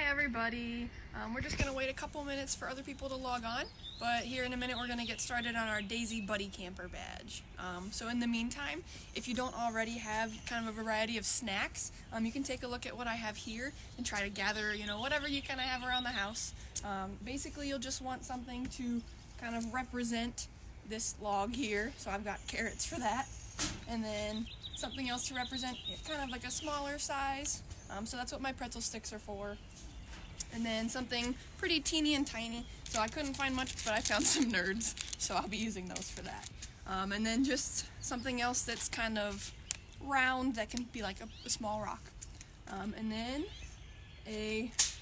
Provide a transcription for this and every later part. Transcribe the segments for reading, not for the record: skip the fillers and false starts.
Hi everybody. We're just going to wait a couple minutes for other people to log on, but here in a minute we're going to get started on our Daisy Buddy Camper badge. So in the meantime, if you don't already have kind of a variety of snacks, you can take a look at what I have here and try to gather, whatever you kind of have around the house. Basically you'll just want something to kind of represent this log here, so I've got carrots for that, and then something else to represent kind of like a smaller size, so that's what my pretzel sticks are for. And then something pretty teeny and tiny, so I couldn't find much, but I found some nerds, so I'll be using those for that. And then just something else that's kind of round that can be like a small rock. And then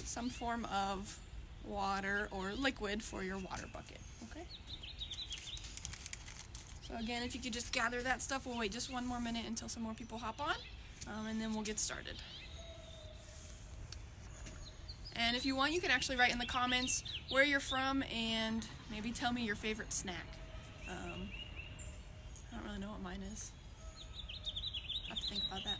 some form of water or liquid for your water bucket, okay? So again, if you could just gather that stuff, we'll wait just one more minute until some more people hop on, and then we'll get started. And if you want, you can actually write in the comments where you're from and maybe tell me your favorite snack. I don't really know what mine is. I'll have to think about that.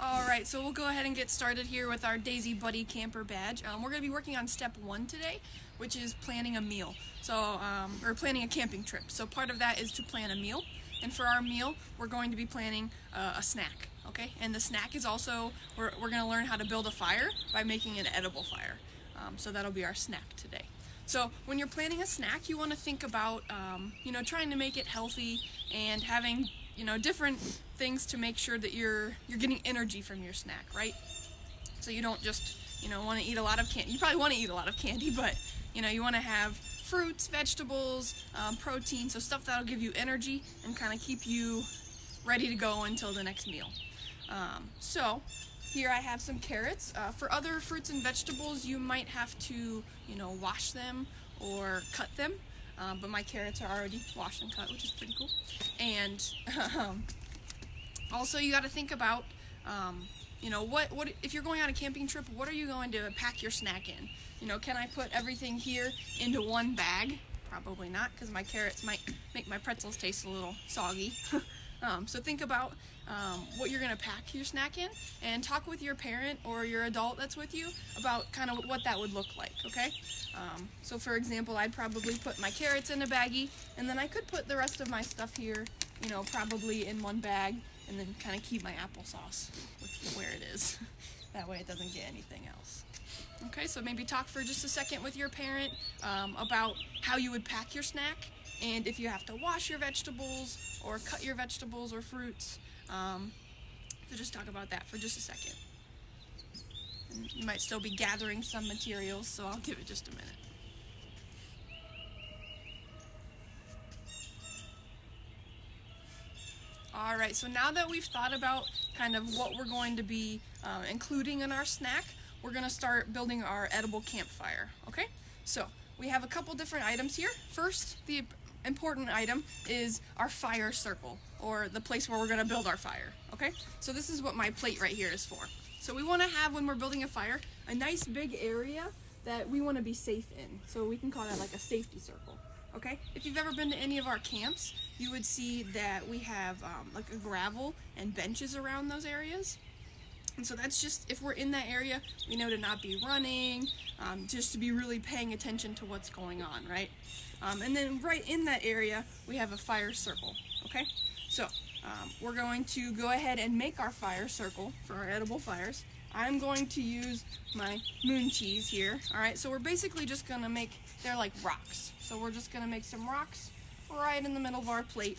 Alright, so we'll go ahead and get started here with our Daisy Buddy Camper badge. We're going to be working on step 1 today, which is planning a meal. So, or planning a camping trip. So part of that is to plan a meal. And for our meal, we're going to be planning a snack, okay? And the snack is also, we're going to learn how to build a fire by making an edible fire. So that'll be our snack today. So when you're planning a snack, you want to think about, trying to make it healthy and having, different things to make sure that you're getting energy from your snack, right? So you don't just, want to eat a lot of candy. You probably want to eat a lot of candy, but, you want to have fruits, vegetables, protein, so stuff that'll give you energy and kind of keep you ready to go until the next meal. So here I have some carrots. For other fruits and vegetables, you might have to, wash them or cut them. But my carrots are already washed and cut, which is pretty cool. And also you got to think about, what if you're going on a camping trip, what are you going to pack your snack in? Can I put everything here into one bag? Probably not, because my carrots might make my pretzels taste a little soggy. So think about what you're going to pack your snack in, and talk with your parent or your adult that's with you about kind of what that would look like, okay? So for example, I'd probably put my carrots in a baggie, and then I could put the rest of my stuff here, probably in one bag, and then kind of keep my applesauce with where it is. That way it doesn't get anything else. Okay, so maybe talk for just a second with your parent about how you would pack your snack, and if you have to wash your vegetables or cut your vegetables or fruits. So just talk about that for just a second. And you might still be gathering some materials, so I'll give it just a minute. Alright, so now that we've thought about kind of what we're going to be including in our snack, we're going to start building our edible campfire, okay? So, we have a couple different items here. First, the important item is our fire circle, or the place where we're going to build our fire, okay? So this is what my plate right here is for. So we want to have, when we're building a fire, a nice big area that we want to be safe in. So we can call that like a safety circle, okay? If you've ever been to any of our camps, you would see that we have like a gravel and benches around those areas. And so that's just, if we're in that area, we know to not be running, just to be really paying attention to what's going on, right? And then right in that area, we have a fire circle, okay? So we're going to go ahead and make our fire circle for our edible fires. I'm going to use my moon cheese here, all right? So we're basically just gonna make, they're like rocks. So we're just gonna make some rocks right in the middle of our plate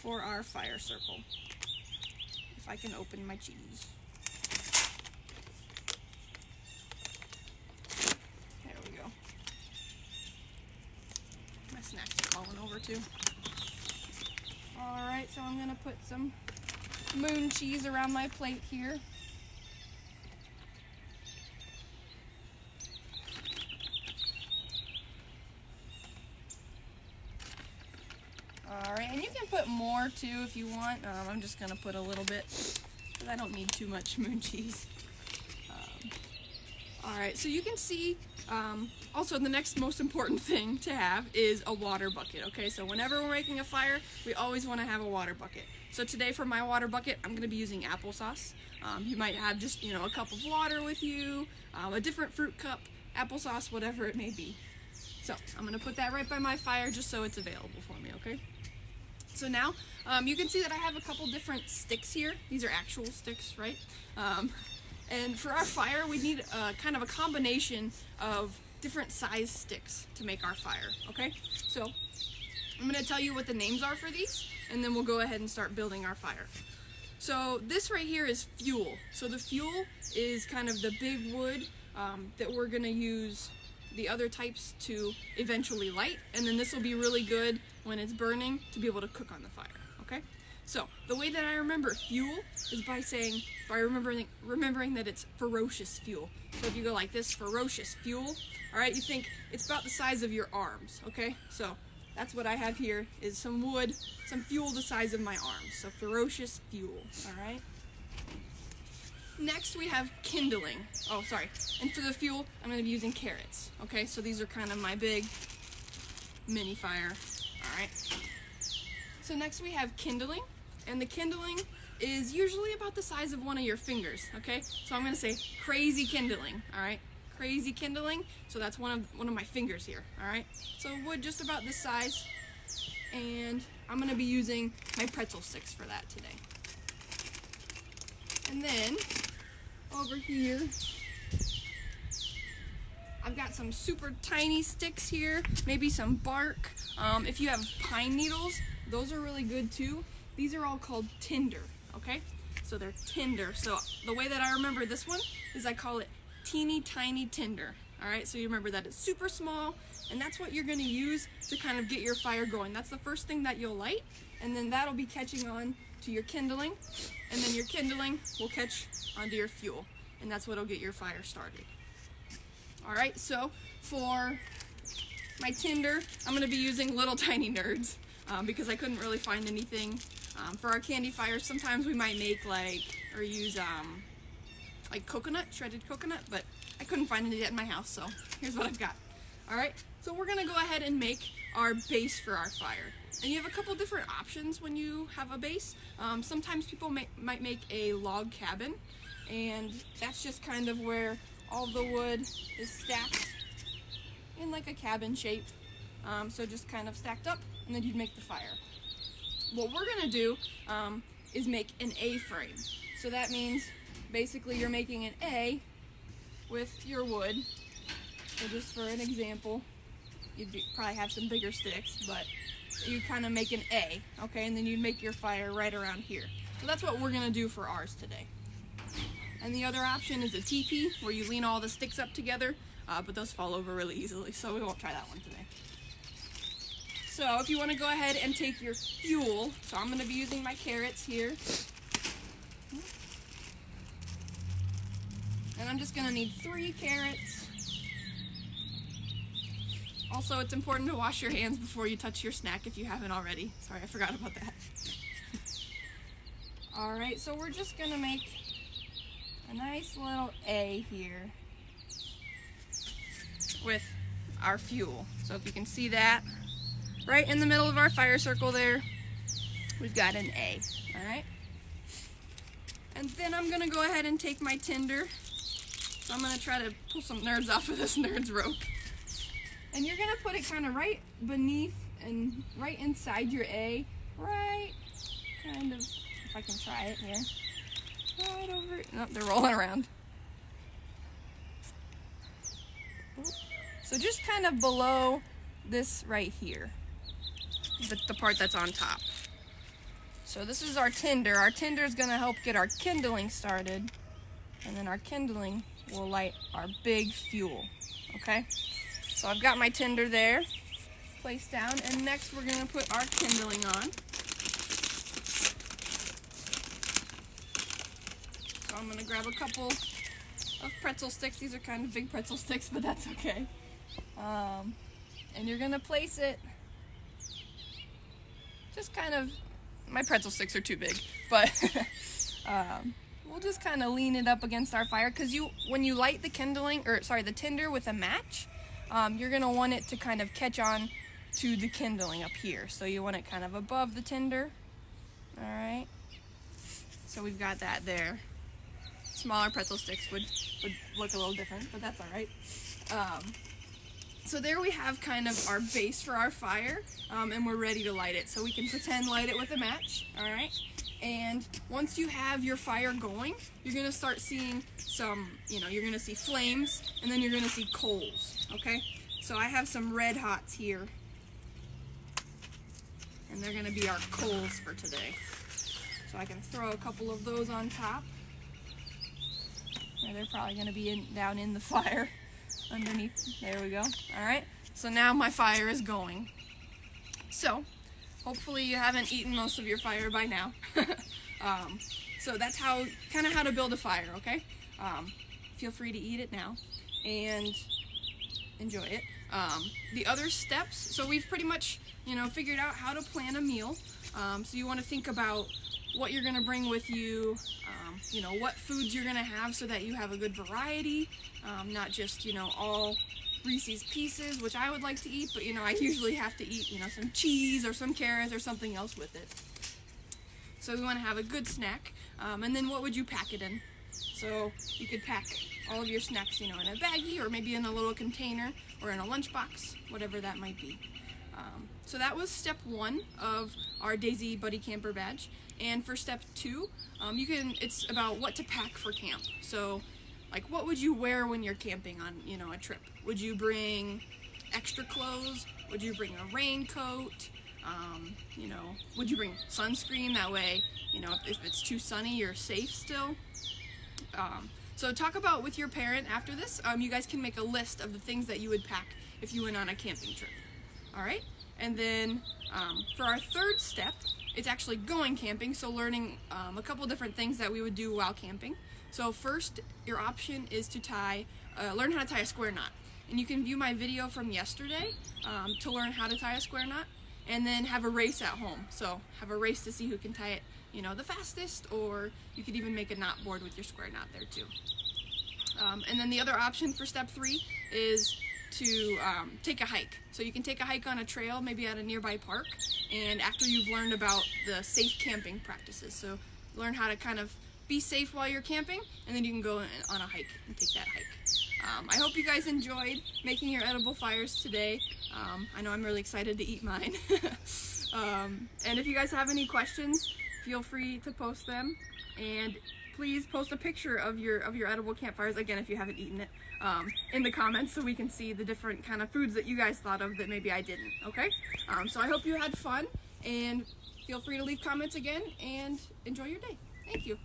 for our fire circle. If I can open my cheese. There we go. My snacks are falling over too. Alright, so I'm gonna put some moon cheese around my plate here. Alright, and you can put more too if you want. I'm just gonna put a little bit because I don't need too much moon cheese. Alright, so you can see, also the next most important thing to have is a water bucket, okay? So whenever we're making a fire, we always want to have a water bucket. So today for my water bucket, I'm going to be using applesauce. You might have just, a cup of water with you, a different fruit cup, applesauce, whatever it may be. So I'm going to put that right by my fire just so it's available for me, okay? So now, you can see that I have a couple different sticks here. These are actual sticks, right? And for our fire, we need kind of a combination of different size sticks to make our fire, okay? So I'm going to tell you what the names are for these, and then we'll go ahead and start building our fire. So this right here is fuel. So the fuel is kind of the big wood that we're going to use the other types to eventually light, and then this will be really good when it's burning to be able to cook on the fire, okay? So the way that I remember fuel is by remembering that it's ferocious fuel. So if you go like this, ferocious fuel, all right, you think it's about the size of your arms, okay? So that's what I have here is some wood, some fuel the size of my arms. So ferocious fuel, all right? Next we have kindling. Oh, sorry. And for the fuel, I'm going to be using carrots, okay? So these are kind of my big mini fire, all right? So next we have kindling, and the kindling is usually about the size of one of your fingers, okay? So I'm going to say crazy kindling, all right? Crazy kindling, so that's one of my fingers here, all right? So wood just about this size, and I'm going to be using my pretzel sticks for that today. And then over here, I've got some super tiny sticks here, maybe some bark. If you have pine needles, those are really good too. These are all called tinder, okay? So they're tinder. So the way that I remember this one is I call it teeny tiny tinder, all right? So you remember that it's super small, and that's what you're gonna use to kind of get your fire going. That's the first thing that you'll light, and then that'll be catching on to your kindling, and then your kindling will catch onto your fuel, and that's what'll get your fire started. All right, so for my tinder, I'm gonna be using little tiny nerds because I couldn't really find anything. For our candy fires, sometimes we might make use like coconut, shredded coconut, but I couldn't find any at my house, so here's what I've got. All right, so we're gonna go ahead and make our base for our fire. And you have a couple different options when you have a base. Sometimes people might make a log cabin, and that's just kind of where all the wood is stacked in like a cabin shape. So just kind of stacked up, and then you'd make the fire. What we're gonna do is make an A-frame. So that means basically you're making an A with your wood. So just for an example, you'd probably have some bigger sticks, but you kind of make an A, okay? And then you'd make your fire right around here. So that's what we're gonna do for ours today. And the other option is a teepee, where you lean all the sticks up together, but those fall over really easily, so we won't try that one today. So if you want to go ahead and take your fuel, so I'm going to be using my carrots here. And I'm just going to need 3 carrots. Also, it's important to wash your hands before you touch your snack if you haven't already. Sorry, I forgot about that. Alright, so we're just going to make a nice little A here with our fuel. So if you can see that, right in the middle of our fire circle there, we've got an A, all right? And then I'm gonna go ahead and take my tinder. So I'm gonna try to pull some nerds off of this nerd's rope. And you're gonna put it kind of right beneath and right inside your A, right kind of, if I can try it here. Right over, nope, they're rolling around. So just kind of below this right here, the part that's on top. So this is our tinder. Our tinder is going to help get our kindling started, and then our kindling will light our big fuel, okay? So I've got my tinder there, placed down, and next we're going to put our kindling on. So I'm going to grab a couple of pretzel sticks. These are kind of big pretzel sticks, but that's okay. And you're going to place it just kind of, my pretzel sticks are too big, but we'll just kind of lean it up against our fire, because when you light the the tinder with a match, you're gonna want it to kind of catch on to the kindling up here. So you want it kind of above the tinder. All right. So we've got that there. Smaller pretzel sticks would look a little different, but that's all right. So there we have kind of our base for our fire, and we're ready to light it. So we can pretend light it with a match, all right? And once you have your fire going, you're gonna start seeing some, you're gonna see flames, and then you're gonna see coals, okay? So I have some red hots here, and they're gonna be our coals for today. So I can throw a couple of those on top. They're probably gonna be down in the fire underneath. There we go. All right. So now my fire is going. So hopefully you haven't eaten most of your fire by now. So that's kind of how to build a fire. Okay. Feel free to eat it now and enjoy it. The other steps. So we've pretty much figured out how to plan a meal. So you want to think about what you're going to bring with you, what foods you're going to have so that you have a good variety, not just, all Reese's Pieces, which I would like to eat, but, I usually have to eat, some cheese or some carrots or something else with it. So we want to have a good snack, and then what would you pack it in? So you could pack all of your snacks, in a baggie or maybe in a little container or in a lunchbox, whatever that might be. So that was step 1 of our Daisy Buddy Camper badge. And for step 2, it's about what to pack for camp. So, like, what would you wear when you're camping on, a trip? Would you bring extra clothes? Would you bring a raincoat? Would you bring sunscreen? That way, if it's too sunny, you're safe still. So talk about with your parent after this. You guys can make a list of the things that you would pack if you went on a camping trip. All right? And then for our third step, it's actually going camping, so learning a couple different things that we would do while camping. So first, your option is to learn how to tie a square knot. And you can view my video from yesterday to learn how to tie a square knot, and then have a race at home. So have a race to see who can tie it, the fastest, or you could even make a knot board with your square knot there too. And then the other option for step 3 is to take a hike. So you can take a hike on a trail, maybe at a nearby park, and after you've learned about the safe camping practices. So learn how to kind of be safe while you're camping, and then you can go on a hike and take that hike. I hope you guys enjoyed making your edible fires today. I know I'm really excited to eat mine. And if you guys have any questions, feel free to post them, and please post a picture of your edible campfires, again, if you haven't eaten it, in the comments, so we can see the different kind of foods that you guys thought of that maybe I didn't, okay? So I hope you had fun, and feel free to leave comments again, and enjoy your day. Thank you.